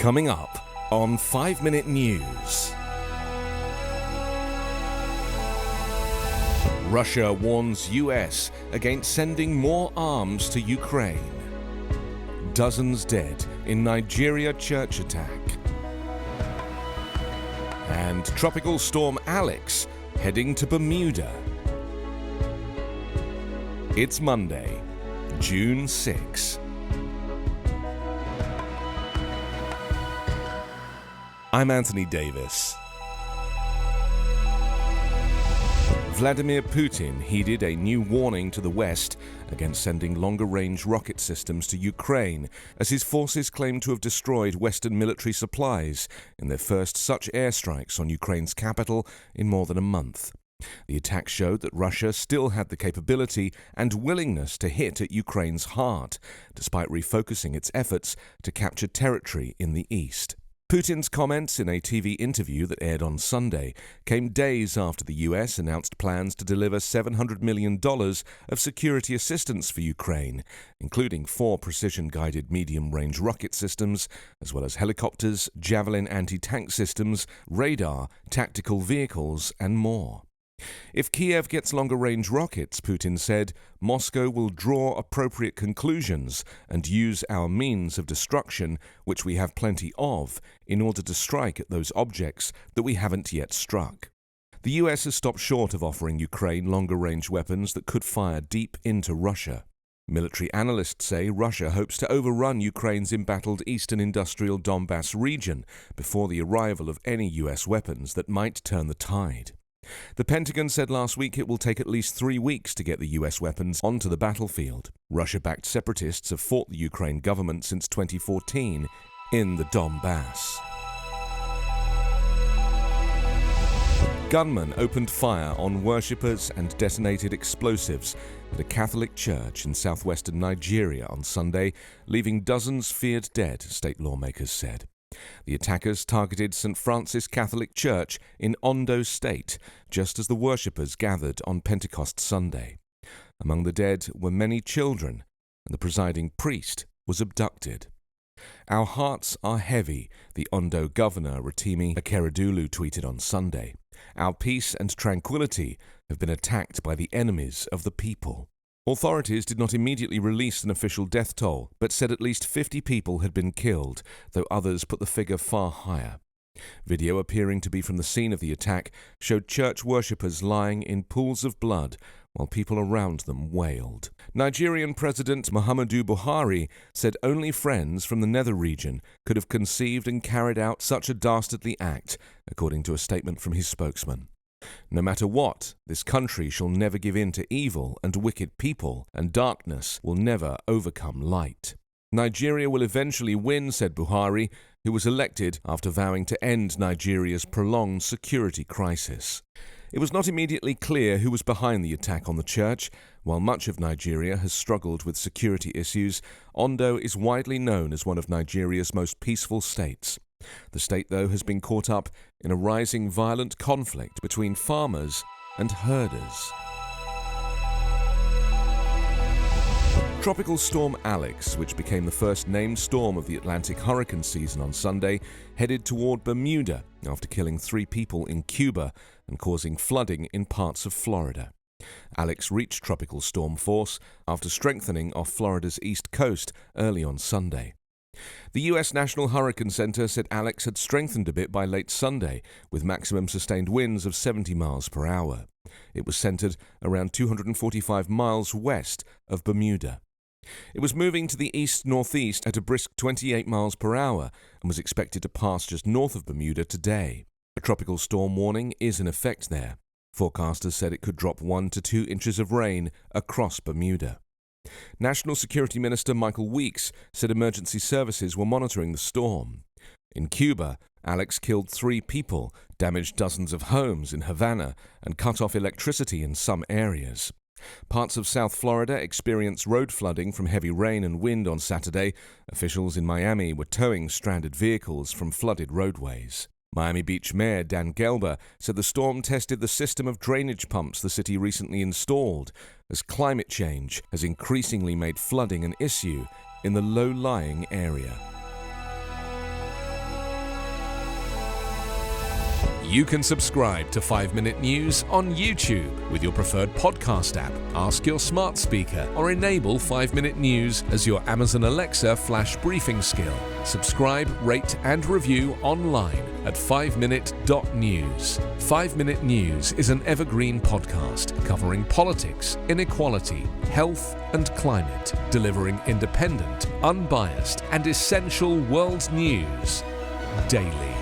Coming up on 5 Minute News. Russia warns US against sending more arms to Ukraine. Dozens dead in Nigeria church attack. And Tropical Storm Alex heading to Bermuda. It's Monday, June 6. I'm Anthony Davis. Vladimir Putin heeded a new warning to the West against sending longer-range rocket systems to Ukraine, as his forces claim to have destroyed Western military supplies in their first such airstrikes on Ukraine's capital in more than a month. The attack showed that Russia still had the capability and willingness to hit at Ukraine's heart, despite refocusing its efforts to capture territory in the east. Putin's comments in a TV interview that aired on Sunday came days after the US announced plans to deliver $700 million of security assistance for Ukraine, including 4 precision-guided medium-range rocket systems, as well as helicopters, Javelin anti-tank systems, radar, tactical vehicles, and more. If Kiev gets longer-range rockets, Putin said, Moscow will draw appropriate conclusions and use our means of destruction, which we have plenty of, in order to strike at those objects that we haven't yet struck. The US has stopped short of offering Ukraine longer-range weapons that could fire deep into Russia. Military analysts say Russia hopes to overrun Ukraine's embattled eastern industrial Donbass region before the arrival of any US weapons that might turn the tide. The Pentagon said last week it will take at least 3 weeks to get the US weapons onto the battlefield. Russia-backed separatists have fought the Ukraine government since 2014 in the Donbass. Gunmen opened fire on worshippers and detonated explosives at a Catholic church in southwestern Nigeria on Sunday, leaving dozens feared dead, state lawmakers said. The attackers targeted St. Francis Catholic Church in Ondo State, just as the worshippers gathered on Pentecost Sunday. Among the dead were many children, and the presiding priest was abducted. Our hearts are heavy, the Ondo governor, Rotimi Akeredolu, tweeted on Sunday. Our peace and tranquility have been attacked by the enemies of the people. Authorities did not immediately release an official death toll, but said at least 50 people had been killed, though others put the figure far higher. Video appearing to be from the scene of the attack showed church worshippers lying in pools of blood while people around them wailed. Nigerian President Muhammadu Buhari said only friends from the nether region could have conceived and carried out such a dastardly act, according to a statement from his spokesman. No matter what, this country shall never give in to evil and wicked people, and darkness will never overcome light. Nigeria will eventually win, said Buhari, who was elected after vowing to end Nigeria's prolonged security crisis. It was not immediately clear who was behind the attack on the church. While much of Nigeria has struggled with security issues, Ondo is widely known as one of Nigeria's most peaceful states. The state, though, has been caught up in a rising violent conflict between farmers and herders. Tropical Storm Alex, which became the first named storm of the Atlantic hurricane season on Sunday, headed toward Bermuda after killing 3 people in Cuba and causing flooding in parts of Florida. Alex reached tropical storm force after strengthening off Florida's east coast early on Sunday. The U.S. National Hurricane Center said Alex had strengthened a bit by late Sunday, with maximum sustained winds of 70 miles per hour. It was centered around 245 miles west of Bermuda. It was moving to the east-northeast at a brisk 28 miles per hour and was expected to pass just north of Bermuda today. A tropical storm warning is in effect there. Forecasters said it could drop 1 to 2 inches of rain across Bermuda. National Security Minister Michael Weeks said emergency services were monitoring the storm. In Cuba, Alex killed 3 people, damaged dozens of homes in Havana, and cut off electricity in some areas. Parts of South Florida experienced road flooding from heavy rain and wind on Saturday. Officials in Miami were towing stranded vehicles from flooded roadways. Miami Beach Mayor Dan Gelber said the storm tested the system of drainage pumps the city recently installed, as climate change has increasingly made flooding an issue in the low-lying area. You can subscribe to 5 Minute News on YouTube with your preferred podcast app. Ask your smart speaker or enable 5 Minute News as your Amazon Alexa flash briefing skill. Subscribe, rate and review online at 5minute.news. 5 Minute News is an Evergreen podcast covering politics, inequality, health and climate, delivering independent, unbiased and essential world news daily.